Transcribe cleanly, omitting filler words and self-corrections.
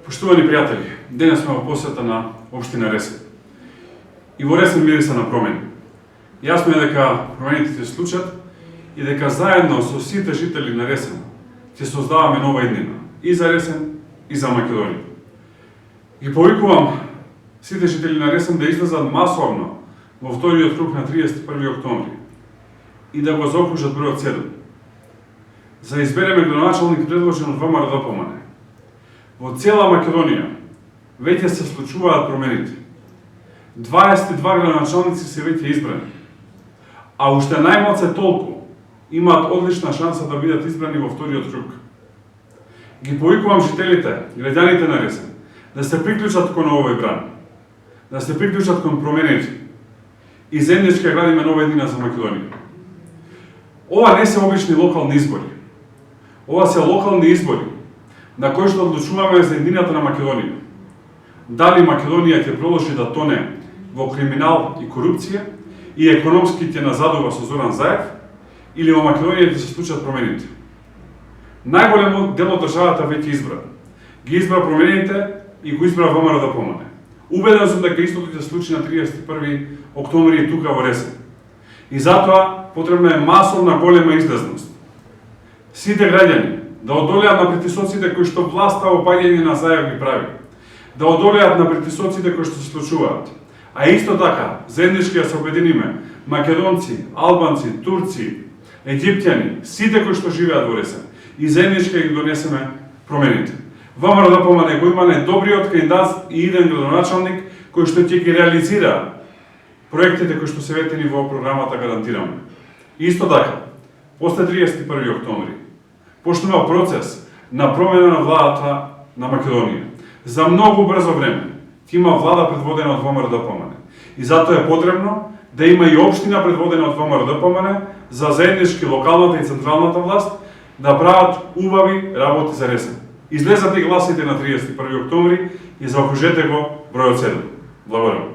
Поштувани пријатели, денес сме во посета на општина Ресен. И во Ресен мириса на промени. Јасно е дека промените ќе се случат и дека заедно со сите жители на Ресен ќе создаваме нова иднина и за Ресен и за Македонија. Ги повикувам сите жители на Ресен да излезат масовно во вториот круг на 31 октомври и да го заокружат бројот 7. За избереме градоначалник предложен од ВМРО-ДПМНЕ. Во цела Македонија веќе се случуваат промените. 22 градоначалници се веќе избрани, а уште најмалце толку имаат одлична шанса да бидат избрани во вториот круг. Ги повикувам жителите, граѓаните на Ресен, да се приклучат кон овој бран, да се приклучат кон промените и заеднички градиме нова иднина за Македонија. Ова не се обични локални избори. Ова се локални избори на кои што одлучуваме за иднината на Македонија. Дали Македонија ќе продолжи да тоне во криминал и корупција и економски ќе назадува со Зоран Заев, или во Македонија ќе се случат промените. Најголем дел од државата веќе избра. Ги избра промените и го избра ВМРО-ДПМНЕ. Убеден сум дека истото ќе се случи на 31 октомври и тука во Ресен. И затоа потребна е масовна голема излезност. Сите граѓани да одолеат на притисоците кои што власта во паѓање на Заев ги прави, да одолеат на притисоците кои што се случуваат, а исто така заеднички да се обединиме македонци, албанци, турци, египтјани, сите кои што живеат во Ресен и заеднички ги донесеме промените. ВМРО-ДПМНЕ го има најдобриот кандидат и иден градоначалник кој што ќе ги реализира проектите кои што се ветени во програмата гарантираме. Исто така, после 31 октомври, пошто има процес на промена на владата на Македонија. За многу брзо време ќе има влада предводена од ВМРО-ДПМНЕ. И затоа е потребно да има и општина предводена од ВМРО-ДПМНЕ за заеднички локалната и централната власт да прават убави работи за Ресен. Излезате и гласите на 31 октомври и заокружете го бројот 7. Благодарам.